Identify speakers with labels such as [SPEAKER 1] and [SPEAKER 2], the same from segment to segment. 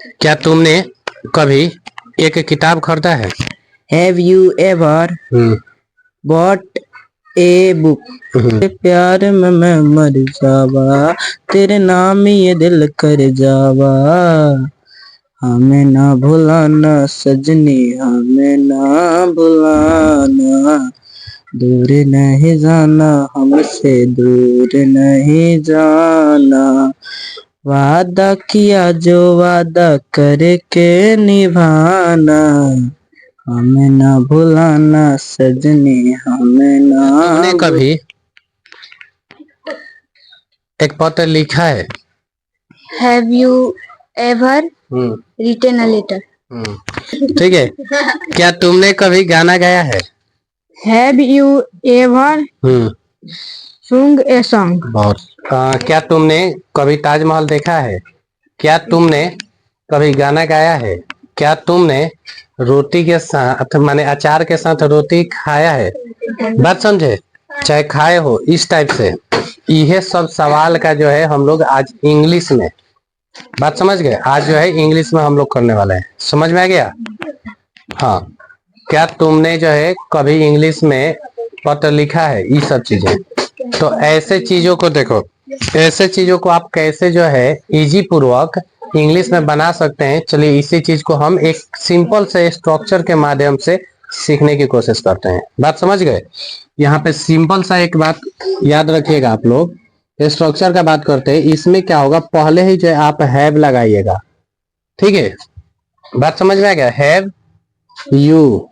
[SPEAKER 1] क्या तुमने कभी एक किताब खरीदा है?
[SPEAKER 2] Have you ever bought a book? प्यार में मैं मर जावा, तेरे नाम ये दिल कर जावा, हमें ना भुलाना सजनी, हमें ना भुलाना, दूर नहीं जाना हमसे, दूर नहीं जाना, वादा किया जो वादा करके निभाना, हमें ना भुलाना सजनी, हमें ना।
[SPEAKER 1] तुमने कभी एक पत्र लिखा है?
[SPEAKER 3] Have you ever written a letter?
[SPEAKER 1] ठीक है। क्या तुमने कभी गाना गाया है?
[SPEAKER 3] Have you ever sung a song?
[SPEAKER 1] बहुत। क्या तुमने कभी ताजमहल देखा है? क्या तुमने कभी गाना गाया है? क्या तुमने रोटी के साथ माने अचार के साथ रोटी खाया है? बात समझे? चाहे खाए हो, इस टाइप से यह सब सवाल का जो है हम लोग आज इंग्लिश में, बात समझ गए? आज जो है इंग्लिश में हम लोग करने वाले हैं। समझ में आ गया? हाँ। क्या तुमने जो है कभी इंग्लिश में पत्र लिखा है? ये सब चीजें। तो ऐसे चीजों को देखो, ऐसे चीजों को आप कैसे जो है इजी पूर्वक इंग्लिश में बना सकते हैं। चलिए इसी चीज को हम एक सिंपल से स्ट्रक्चर के माध्यम से सीखने की कोशिश करते हैं। बात समझ गए? यहाँ पे सिंपल सा एक बात याद रखिएगा आप लोग, स्ट्रक्चर का बात करते हैं। इसमें क्या होगा, पहले ही जो है आप हैव लगाइएगा। ठीक है, बात समझ में आ गया? हैव यू,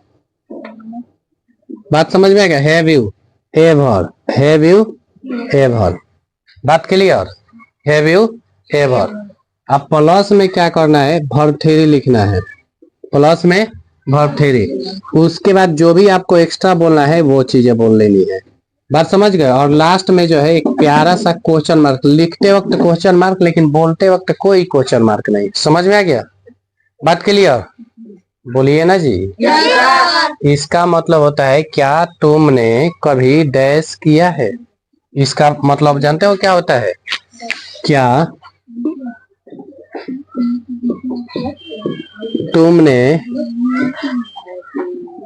[SPEAKER 1] बात समझ में आ गया? Have you ever, have you ever, बात क्लियर? Have you ever. अब प्लस में क्या करना है, वर्ब थ्री लिखना है। प्लस में वर्ब थ्री, उसके बाद जो भी आपको एक्स्ट्रा बोलना है वो चीजें बोल लेनी है। बात समझ गए? और लास्ट में जो है एक प्यारा सा क्वेश्चन मार्क, लिखते वक्त क्वेश्चन मार्क, लेकिन बोलते वक्त कोई क्वेश्चन मार्क नहीं। समझ में आ गया? बात क्लियर? बोलिए ना जी। इसका मतलब होता है क्या तुमने कभी डैश किया है। इसका मतलब जानते हो क्या होता है? क्या तुमने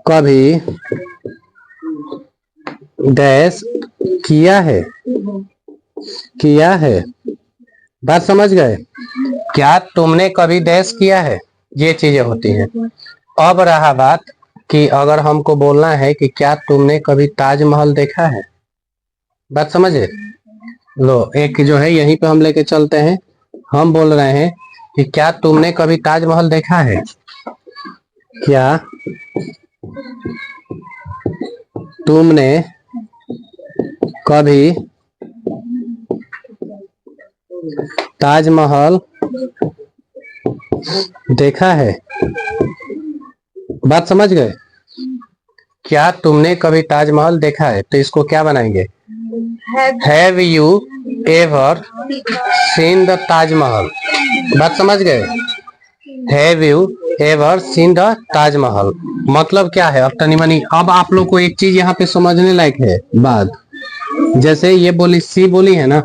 [SPEAKER 1] कभी डैश किया है, किया है। बात समझ गए? क्या तुमने कभी डैश किया है, ये चीजें होती हैं। अब रहा बात कि अगर हमको बोलना है कि क्या तुमने कभी ताजमहल देखा है। बात समझे? लो एक जो है यहीं पे हम लेके चलते हैं। हम बोल रहे हैं कि क्या तुमने कभी ताजमहल देखा है। क्या तुमने कभी ताजमहल देखा है। बात समझ गए? क्या तुमने कभी ताजमहल देखा है, तो इसको क्या बनाएंगे? Have you ever seen the Taj Mahal. बात समझ गए? Have you ever seen the Taj Mahal मतलब क्या है? अब तनी मनी अब आप लोग को एक चीज यहाँ पे समझने लायक है बात। जैसे ये बोली सी बोली है ना,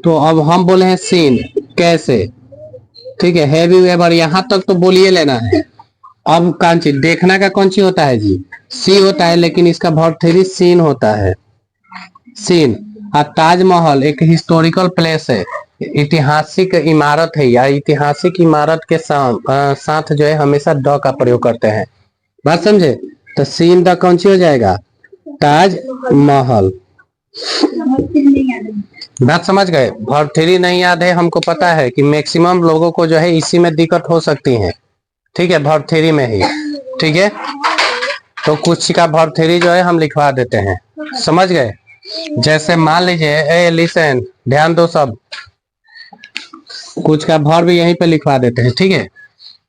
[SPEAKER 1] तो अब हम बोले हैं सीन, कैसे? ठीक है, हैव यू एवर यहाँ तक तो बोलिए लेना है। अब कौन सी देखना का कौन सी होता है जी? सी होता है, लेकिन इसका वर्ब थ्री सीन होता है, सीन। और ताजमहल एक हिस्टोरिकल प्लेस है, ऐतिहासिक इमारत है, या ऐतिहासिक इमारत के साथ जो है हमेशा द का प्रयोग करते हैं। बात समझे? तो सीन द कौन सी हो जाएगा? ताजमहल। बात समझ गए? वर्ब थ्री नहीं याद है, हमको पता है कि मैक्सिमम लोगों को जो है इसी में दिक्कत हो सकती है। ठीक है, वर्ब थ्री में ही। ठीक है, तो कुछ का वर्ब थ्री जो है हम लिखवा देते हैं। समझ गए? जैसे मान लीजिए, ए लिसन, ध्यान दो सब, कुछ का वर्ब यहीं पे लिखवा देते हैं। ठीक है,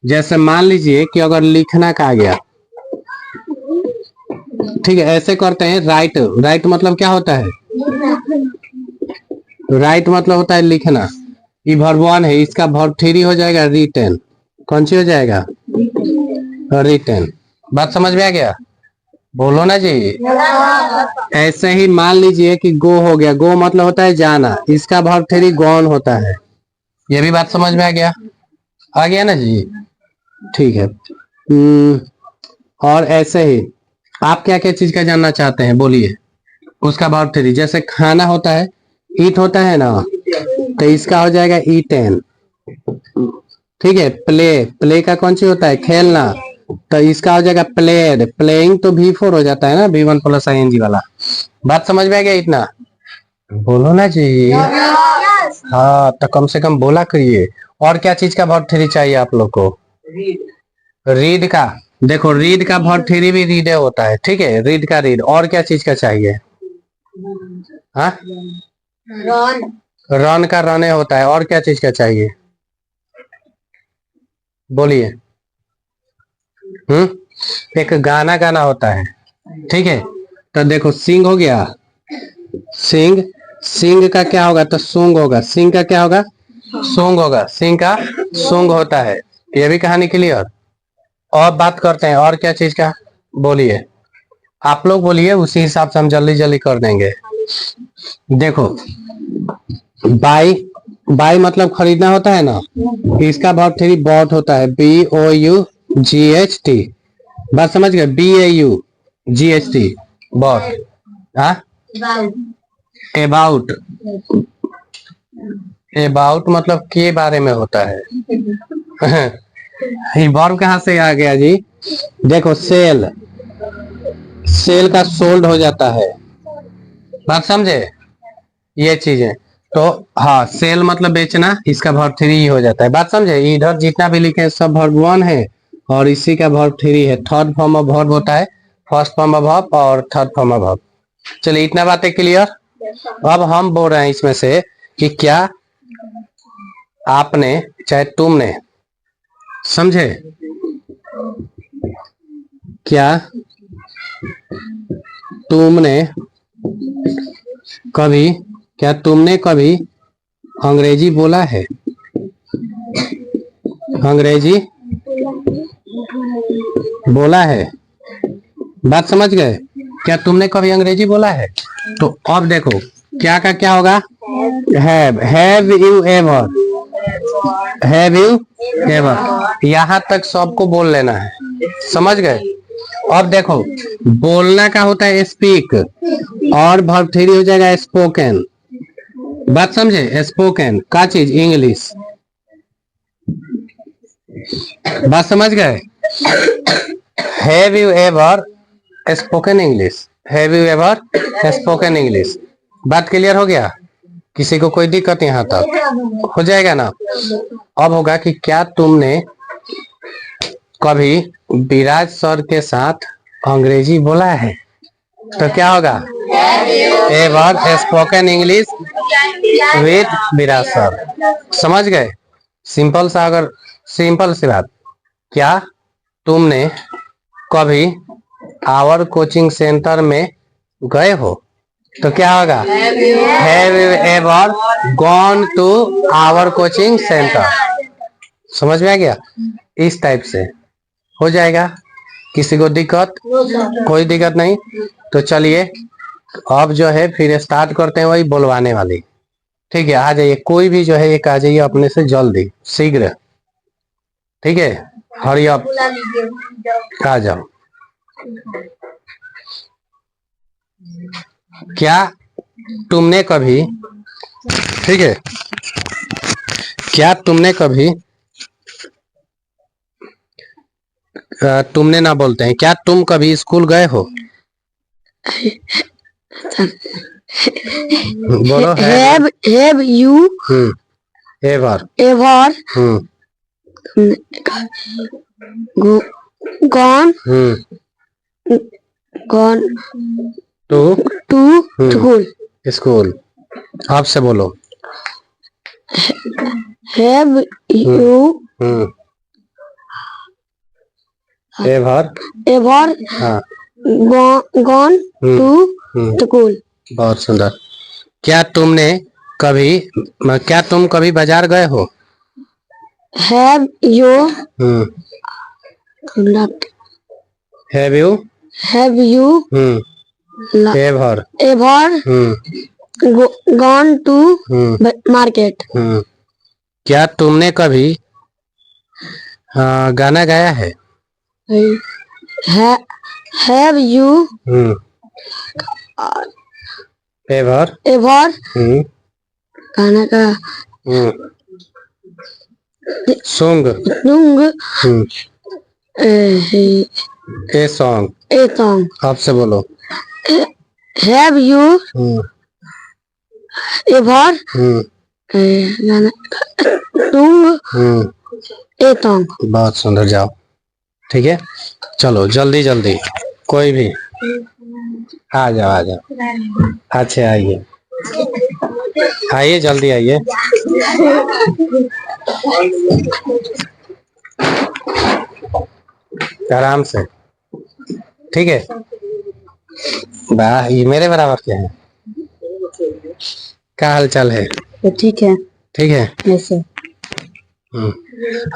[SPEAKER 1] जैसे मान लीजिए कि अगर लिखना कहा गया, ठीक है, ऐसे करते हैं। राइट, राइट मतलब क्या होता है? राइट मतलब होता है लिखना। ये वर्ब वन है, इसका वर्ब थ्री हो जाएगा रिटन। कौन सी हो जाएगा? रिटन। बात समझ में आ गया? बोलो ना जी। ऐसे ही मान लीजिए कि गो हो गया, गो मतलब होता है जाना, इसका वर्ब थ्री गॉन होता है। ये भी बात समझ में आ गया? आ गया ना जी? ठीक है। और ऐसे ही आप क्या क्या चीज का जानना चाहते हैं, बोलिए। उसका वर्ब थ्री, जैसे खाना होता है, ईट होता है ना, तो इसका हो जाएगा ईटेन। ठीक है। प्ले, प्ले का कौन सी होता है, खेलना, तो इसका हो जाएगा प्लेड। प्लेइंग तो V4 हो जाता है ना, V1 प्लस ING वाला। बात समझ में आ गया इतना? बोलो ना जी। हाँ, तो कम से कम बोला करिए। और क्या चीज का वर्ब थ्री चाहिए आप लोग को? रीड का। देखो, रीड का वर्ब थ्री भी रीडे होता है। ठीक है, रीड का रीड। और क्या चीज का चाहिए? हाँ, रन का रने होता है। और क्या चीज का चाहिए, बोलिए। एक गाना गाना होता है। ठीक है, तो देखो सिंग हो गया, सिंग। सिंग का क्या होगा, तो सूंग होगा। सिंग का क्या होगा, सूंग होगा। सिंग का सूंग होता है। ये भी कहानी क्लियर। और बात करते हैं और क्या चीज का, बोलिए। आप लोग बोलिए, उसी हिसाब से हम जल्दी जल्दी कर देंगे। देखो, बाई, बाई मतलब खरीदना होता है ना, इसका वर्ब थ्री बॉट होता है, BOUGHT। बात समझ गए, BAUGHT, बॉट। हाँ, अबाउट। अबाउट मतलब के बारे में होता है। ये वर्ब कहाँ से आ गया जी? देखो, सेल, सेल का सोल्ड हो जाता है। बात समझे, ये चीजें। तो हाँ, सेल मतलब बेचना, इसका वर्ब थ्री हो जाता है। बात समझे, इधर जितना भी लिखे सब वर्ब वन है, और इसी का वर्ब थ्री है। थर्ड फॉर्म ऑफ वर्ब होता है, फर्स्ट फॉर्म ऑफ वर्ब और थर्ड फॉर्म ऑफ वर्ब। चलिए, इतना बातें क्लियर। अब हम बोल रहे हैं इसमें से कि क्या आपने, चाहे तुमने, समझे, क्या तुमने कभी, क्या तुमने कभी अंग्रेजी बोला है? अंग्रेजी बोला है? बात समझ गए, क्या तुमने कभी अंग्रेजी बोला है? तो अब देखो, क्या का क्या होगा, have you ever, have you ever, यहां तक सबको बोल लेना है। समझ गए? अब देखो, बोलना का होता है स्पीक, और वर्ब थ्री हो जाएगा स्पोकन। बात समझे, स्पोकन का चीज इंग्लिश। बात समझ गए, have you ever spoken English, have you ever spoken English. बात क्लियर हो गया? किसी को कोई दिक्कत यहाँ तक हो जाएगा ना? अब होगा कि क्या तुमने कभी विराज सर के साथ अंग्रेजी बोला है? तो क्या होगा, ever spoken English with Viraj sir. समझ गए? सिंपल सा, अगर सिंपल सी बात, क्या तुमने कभी आवर कोचिंग सेंटर में गए हो? तो क्या होगा, have you ever gone to our coaching centre. समझ में आ गया? इस टाइप से हो जाएगा। किसी को दिक्कत? कोई दिक्कत नहीं। तो चलिए, अब जो है फिर स्टार्ट करते हैं वही बोलवाने वाली। ठीक है, आ जाइए, कोई भी जो है एक आ जाइए अपने से जल्दी, शीघ्र। ठीक है, हरी अप, आ जाओ। क्या तुमने कभी, ठीक है, क्या तुमने कभी, तुमने ना बोलते हैं, क्या तुम कभी स्कूल गए हो? बोलो,
[SPEAKER 3] have you
[SPEAKER 1] ever
[SPEAKER 3] ever gone
[SPEAKER 1] to
[SPEAKER 3] to school?
[SPEAKER 1] School. आपसे बोलो,
[SPEAKER 3] Have you
[SPEAKER 1] एवर,
[SPEAKER 3] ever
[SPEAKER 1] हाँ,
[SPEAKER 3] gone to school?
[SPEAKER 1] बहुत सुंदर। क्या तुमने कभी, क्या तुम कभी बाजार गए हो?
[SPEAKER 3] Have you
[SPEAKER 1] have you ever
[SPEAKER 3] gone to market?
[SPEAKER 1] क्या तुमने कभी गाना गाया है।
[SPEAKER 3] Have you
[SPEAKER 1] एवर
[SPEAKER 3] ever गाना का
[SPEAKER 1] sung
[SPEAKER 3] sung
[SPEAKER 1] a song.
[SPEAKER 3] a song?
[SPEAKER 1] आपसे बोलो।
[SPEAKER 3] Have you ever गाना sung a song?
[SPEAKER 1] बहुत सुंदर, जाओ। ठीक है, चलो जल्दी जल्दी, कोई भी आ जाओ आ जाओ। अच्छा आइए आइए, जल्दी आइए। आराम से, ठीक है। वाह, ये मेरे बराबर के हैं। क्या हाल चाल है?
[SPEAKER 2] तो ठीक है।
[SPEAKER 1] ठीक है।
[SPEAKER 2] Yes sir.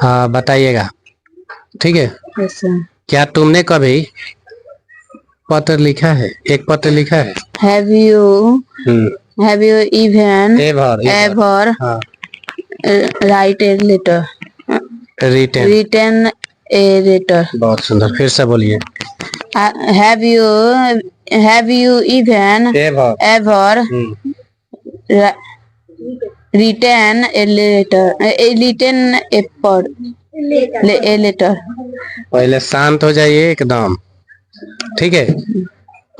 [SPEAKER 1] हाँ बताइएगा, ठीक है।
[SPEAKER 2] Yes sir.
[SPEAKER 1] क्या तुमने कभी पत्र लिखा है? एक पत्र लिखा है।
[SPEAKER 2] Have you even ever write a letter? Written a letter.
[SPEAKER 1] बहुत सुंदर, फिर से बोलिए।
[SPEAKER 2] Have you even ever written a letter? A letter.
[SPEAKER 1] पहले शांत हो जाइए एकदम, ठीक है।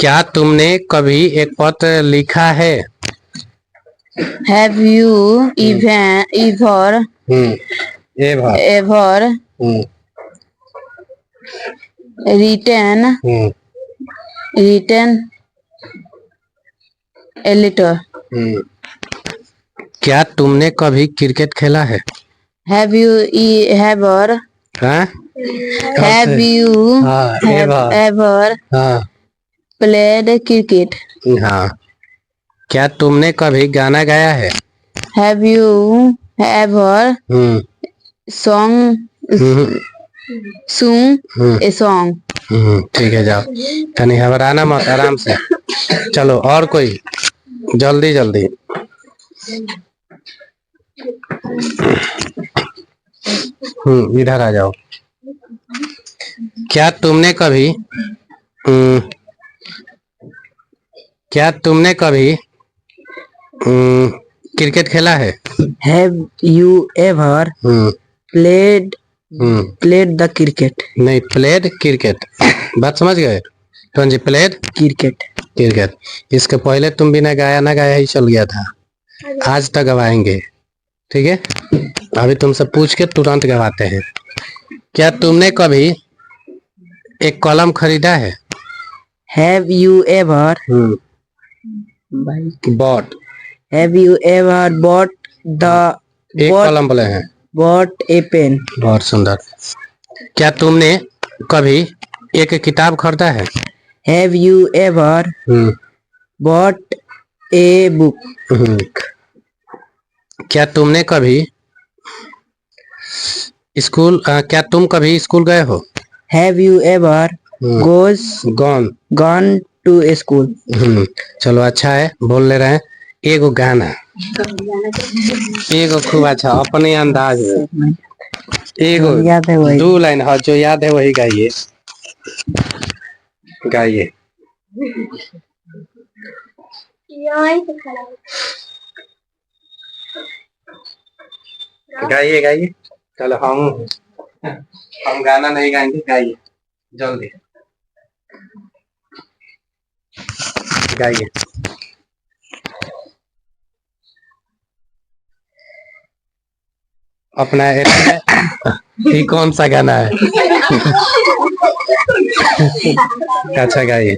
[SPEAKER 1] क्या तुमने कभी एक पत्र लिखा है?
[SPEAKER 2] Have you even ever written a letter?
[SPEAKER 1] क्या तुमने कभी क्रिकेट खेला है?
[SPEAKER 2] Have you ever played cricket?
[SPEAKER 1] हाँ। क्या तुमने कभी गाना गाया है?
[SPEAKER 2] Have you ever sung a song?
[SPEAKER 1] ठीक है, जाओ। कहीं घबराना मत, आराम से। चलो और कोई, जल्दी जल्दी। इधर आ जाओ। क्या तुमने कभी क्रिकेट खेला है?
[SPEAKER 2] Have you ever played the cricket?
[SPEAKER 1] नहीं, प्लेड क्रिकेट। बात समझ गए? तो जी, प्लेड क्रिकेट। इसके पहले तुम बिना गाया ना गाया ही चल गया था। आज तक गवाएंगे, ठीक है। अभी तुमसे पूछ के तुरंत गवाते हैं। क्या तुमने कभी एक कलम खरीदा है?
[SPEAKER 2] Have you ever
[SPEAKER 1] bought.
[SPEAKER 2] Have you ever bought
[SPEAKER 1] एक कलम बोले हैं।
[SPEAKER 2] bought a pen?
[SPEAKER 1] बहुत सुंदर। क्या तुमने कभी एक किताब खरीदा है?
[SPEAKER 2] Have you ever bought a book?
[SPEAKER 1] क्या तुमने कभी क्या तुम कभी स्कूल गए हो?
[SPEAKER 2] Have you ever gone to a school?
[SPEAKER 1] चलो अच्छा है, बोल ले रहे हैं। एगो गाना, एगो खूब अच्छा अपने अंदाज में, एगो
[SPEAKER 2] याद है वही।
[SPEAKER 1] 2 लाइन, हाँ जो याद है वही गाइए गाइए। गाइए गाइए। चलो हम गाना नहीं गाएंगे, गाइए जल्दी गाइए। अपना ये कौन सा गाना है? अच्छा गाइए,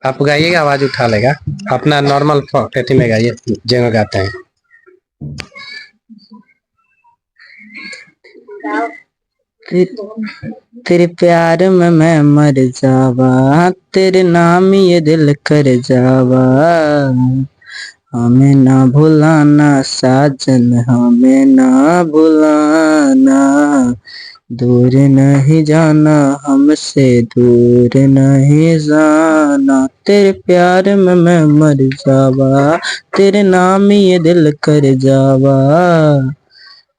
[SPEAKER 1] आप गाइएगा, आवाज उठा लेगा। अपना नॉर्मल ठेठी में गाइए, जगह गाते हैं।
[SPEAKER 2] तेरे प्यार में मैं मर जावा, तेरे नाम ये दिल कर जावा। हमें ना भुलाना साजन, हमें ना भुलाना। दूर नहीं जाना हमसे, दूर नहीं जाना। तेरे प्यार में मैं मर जावा, तेरे नाम ये दिल कर जावा।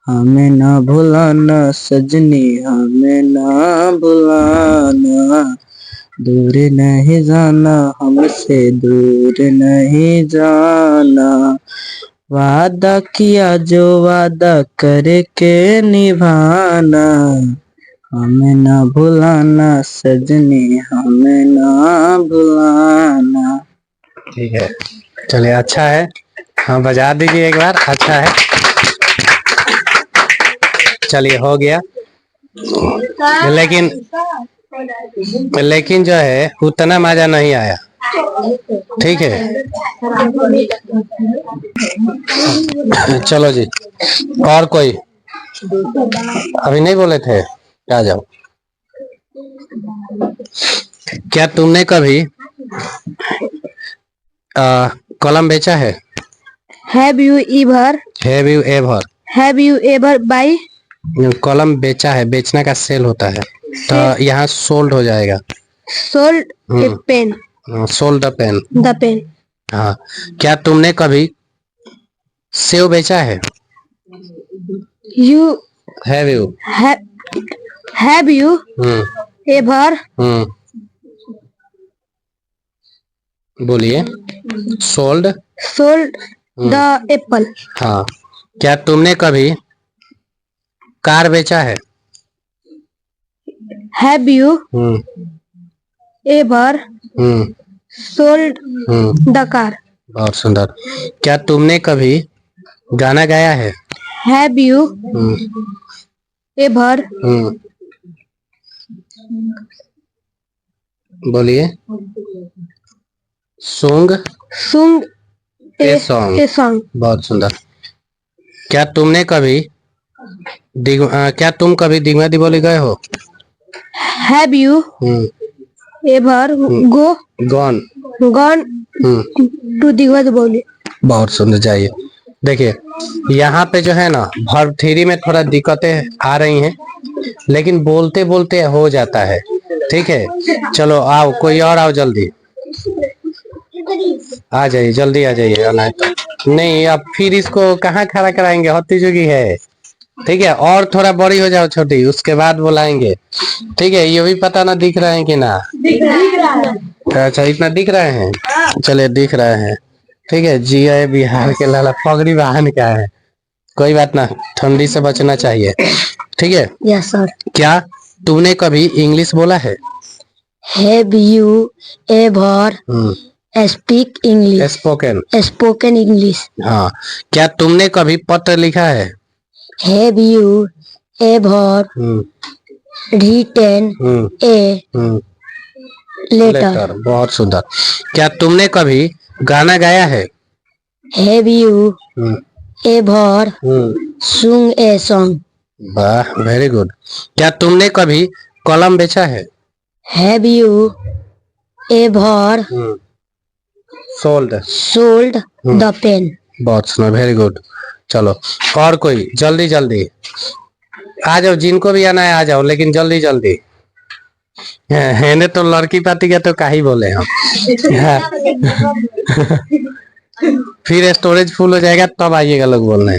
[SPEAKER 2] हमें ना भुलाना सजनी, हमें ना भुलाना, दूर नहीं जाना हमसे, दूर नहीं जाना, वादा किया जो वादा करके निभाना, हमें ना भुलाना सजनी, हमें ना भुलाना।
[SPEAKER 1] ठीक है, चलिए अच्छा है। हाँ बजा दीजिए एक बार, अच्छा है। चलिए हो गया, लेकिन लेकिन जो है उतना मजा नहीं आया। ठीक है, चलो जी, और कोई अभी नहीं बोले थे, आ जाओ। क्या तुमने कभी कलम बेचा है?
[SPEAKER 3] Have you ever
[SPEAKER 1] have you ever?
[SPEAKER 3] have you ever buy
[SPEAKER 1] कलम बेचा है, बेचने का सेल होता है, तो यहाँ सोल्ड हो जाएगा।
[SPEAKER 3] sold a pen?
[SPEAKER 1] Sold the pen.
[SPEAKER 3] The pen.
[SPEAKER 1] हाँ, क्या तुमने कभी सेव बेचा है?
[SPEAKER 3] You
[SPEAKER 1] have you?
[SPEAKER 3] have you ever
[SPEAKER 1] बोलिए। Sold
[SPEAKER 3] sold the apple?
[SPEAKER 1] हाँ, क्या तुमने कभी कार बेचा है?
[SPEAKER 3] Have you ever sold the car?
[SPEAKER 1] बहुत सुंदर। क्या तुमने कभी गाना गाया है?
[SPEAKER 3] Have you ever
[SPEAKER 1] बोलिए। sung
[SPEAKER 3] sung
[SPEAKER 1] a song?
[SPEAKER 3] a song?
[SPEAKER 1] बहुत सुंदर। क्या तुमने कभी क्या तुम कभी दिगवा दिवाली गए हो?
[SPEAKER 3] Have you ever
[SPEAKER 1] gone
[SPEAKER 3] gone to Digwa Diboli?
[SPEAKER 1] बहुत सुंदर। जाइए, देखिए यहाँ पे जो है ना वर्ब थ्री में थोड़ा दिक्कतें आ रही हैं, लेकिन बोलते बोलते हो जाता है। ठीक है, चलो आओ, कोई और आओ, जल्दी आ जाइए, जल्दी आ जाइए। आना है तो नहीं, अब फिर इसको कहाँ खड़ा कराएंगे, होती जुगी है। ठीक है, और थोड़ा बड़ी हो जाओ छोटी, उसके बाद बुलाएंगे। ठीक है, ये भी पता ना दिख रहे हैं कि ना? अच्छा, इतना दिख रहे हैं, चलिए दिख रहे हैं। ठीक है, जिया बिहार के लाला पगड़ी वाहन का है, कोई बात ना, ठंडी से बचना चाहिए। ठीक है।
[SPEAKER 3] Yes, sir.
[SPEAKER 1] क्या तुमने कभी इंग्लिश बोला है?
[SPEAKER 3] Have you ever speak English?
[SPEAKER 1] spoken
[SPEAKER 3] English?
[SPEAKER 1] हाँ, क्या तुमने कभी पत्र लिखा है?
[SPEAKER 3] Have you ever written a letter?
[SPEAKER 1] बहुत सुंदर। क्या तुमने कभी गाना गाया है?
[SPEAKER 3] Have you ever sung a song?
[SPEAKER 1] वाह, वेरी गुड। क्या तुमने कभी कलम बेचा है?
[SPEAKER 3] Have you ever
[SPEAKER 1] sold
[SPEAKER 3] the pen?
[SPEAKER 1] बहुत सुंदर, वेरी गुड। चलो और कोई, जल्दी जल्दी आ जाओ, जिनको भी आना है आ जाओ, लेकिन जल्दी जल्दी। है ने तो लड़की पाती का तो काहे बोले हम। फिर स्टोरेज फुल हो जाएगा तब आइएगा लोग बोलने।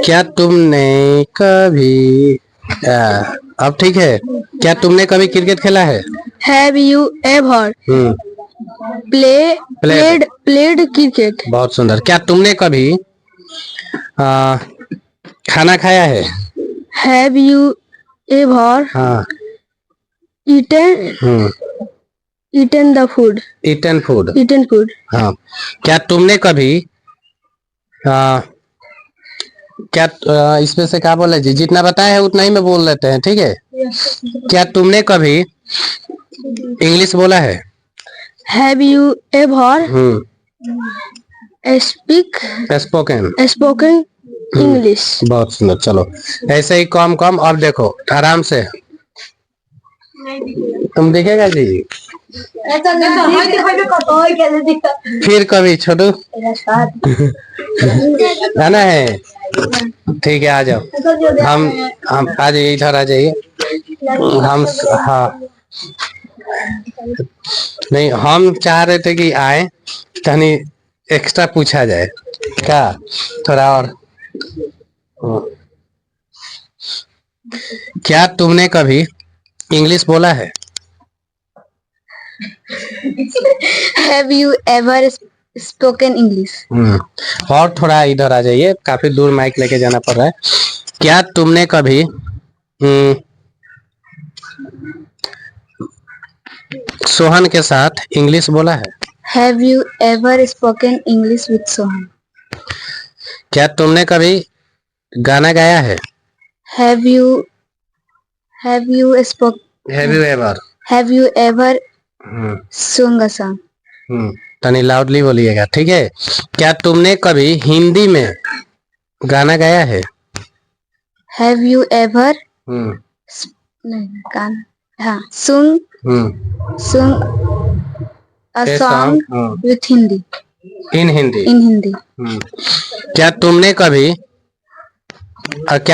[SPEAKER 1] क्या तुमने कभी अब ठीक है, क्या तुमने कभी क्रिकेट खेला है?
[SPEAKER 3] Have you ever played cricket?
[SPEAKER 1] बहुत सुंदर। क्या तुमने कभी खाना खाया है?
[SPEAKER 3] Have you ever eaten the food?
[SPEAKER 1] eaten food? हाँ। क्या तुमने कभी क्या इसमें से क्या बोले जी, जितना बताया है उतना ही में बोल लेते हैं। ठीक है, क्या तुमने कभी इंग्लिश बोला है?
[SPEAKER 3] Have you ever spoken English?
[SPEAKER 1] बहुत सुंदर। चलो ऐसे ही कम कम, अब देखो आराम से, तुम दिखेगा जी। फिर कभी छोटू आना है? ठीक है, आ जाओ। हम आ जाइए, इधर आ जाइए। हम हाँ नहीं, हम चाह रहे थे कि आए, तनी एक्स्ट्रा पूछा जाए क्या, थोड़ा और क्या तुमने कभी इंग्लिश बोला है?
[SPEAKER 3] Have you ever spoken English?
[SPEAKER 1] और थोड़ा इधर आ जाइए, काफी दूर माइक लेके जाना पड़ रहा है। क्या तुमने कभी सोहन के साथ इंग्लिश बोला है?
[SPEAKER 3] Have you ever spoken English with Sohan?
[SPEAKER 1] क्या तुमने कभी गाना गाया है?
[SPEAKER 3] Have you ever sung a song?
[SPEAKER 1] तनी लाउडली बोलिएगा, ठीक है। क्या तुमने कभी हिंदी में गाना गाया है?
[SPEAKER 3] Have you ever नहीं गाना हाँ sung a song with Hindi?
[SPEAKER 1] In Hindi.
[SPEAKER 3] In Hindi.
[SPEAKER 1] क्या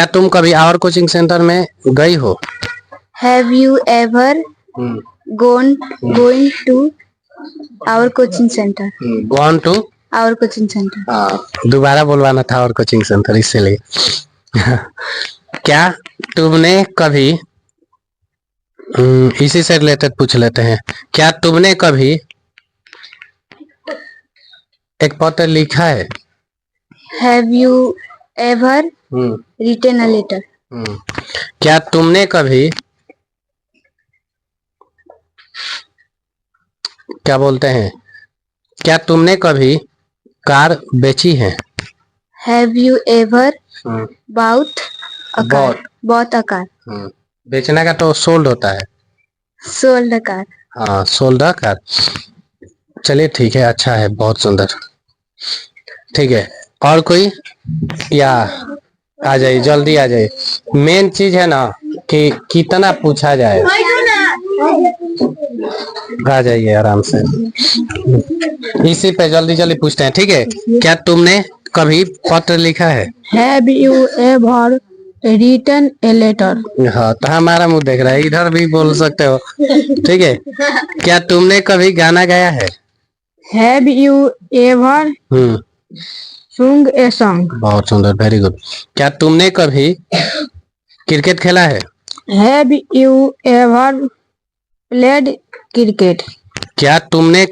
[SPEAKER 1] तुम कभी आवर कोचिंग सेंटर में गई हो?
[SPEAKER 3] Have you ever going to our coaching center?
[SPEAKER 1] Gone to
[SPEAKER 3] Our coaching center.
[SPEAKER 1] दोबारा बोलवाना था और कोचिंग सेंटर, इसलिए। क्या तुमने कभी इसी से रिलेटेड पूछ लेते हैं। क्या तुमने कभी एक पत्र लिखा है?
[SPEAKER 3] Have you ever written a letter?
[SPEAKER 1] क्या तुमने कभी क्या बोलते हैं, क्या तुमने कभी कार बेची है?
[SPEAKER 3] Have you ever bought a car? Bought a car.
[SPEAKER 1] बेचने का तो सोल्ड होता है।
[SPEAKER 3] Sold a car.
[SPEAKER 1] हाँ, सोल्ड अ कार। चलिए ठीक है, अच्छा है, बहुत सुंदर। ठीक है, और कोई? या आ जाइए, जल्दी आ जाइए। मेन चीज है ना कि कितना पूछा जाए। आ जाइए आराम से, इसी पे जल्दी जल्दी पूछते हैं, ठीक है। क्या तुमने कभी पत्र लिखा है?
[SPEAKER 3] Have you ever written a letter?
[SPEAKER 1] हाँ, तो हमारा मुंह देख रहा है, इधर भी बोल सकते हो, ठीक है। क्या तुमने कभी गाना गाया है?
[SPEAKER 3] Have you ever sung a song?
[SPEAKER 1] बहुत सुंदर, वेरी गुड। क्या तुमने कभी क्रिकेट खेला है?
[SPEAKER 3] Have you ever played cricket?
[SPEAKER 1] क्या तुमने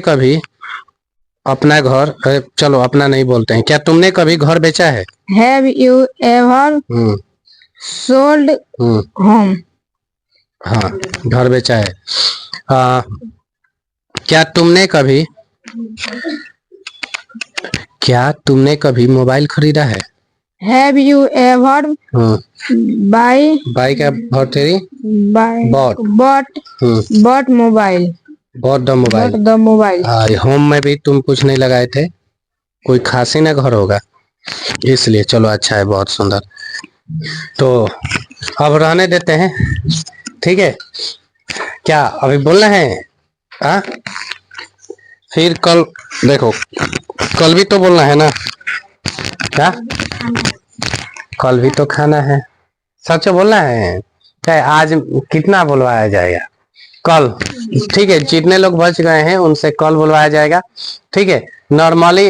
[SPEAKER 1] कभी अपना घर, चलो अपना नहीं बोलते हैं, क्या तुमने कभी घर बेचा है?
[SPEAKER 3] Have you ever sold home?
[SPEAKER 1] हाँ, घर बेचा है। क्या तुमने कभी मोबाइल खरीदा है?
[SPEAKER 3] Have you ever
[SPEAKER 1] बाई का भौतेरी
[SPEAKER 3] bought mobile?
[SPEAKER 1] Bought the mobile.
[SPEAKER 3] Bought the mobile.
[SPEAKER 1] Home में भी तुम कुछ नहीं लगाए थे, कोई खासी ना घर होगा, इसलिए। चलो अच्छा है, बहुत सुंदर। तो अब रहने देते हैं, ठीक है। क्या अभी बोलना है? हाँ, फिर कल देखो, कल भी तो बोलना है ना। क्या कल भी तो खाना है, सच बोलना है। क्या आज कितना बुलवाया जाएगा? कल, ठीक है। जितने लोग बच गए हैं उनसे कल बुलवाया जाएगा, ठीक है। नॉर्मली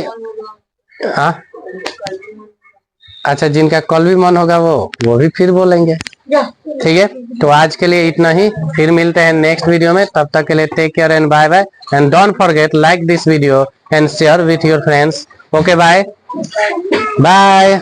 [SPEAKER 1] अच्छा, जिनका कल भी मन होगा वो भी फिर बोलेंगे, ठीक है। तो आज के लिए इतना ही, फिर मिलते हैं नेक्स्ट वीडियो में। तब तक के लिए take care and bye bye, and don't forget like this video and share with your friends. Okay, bye bye.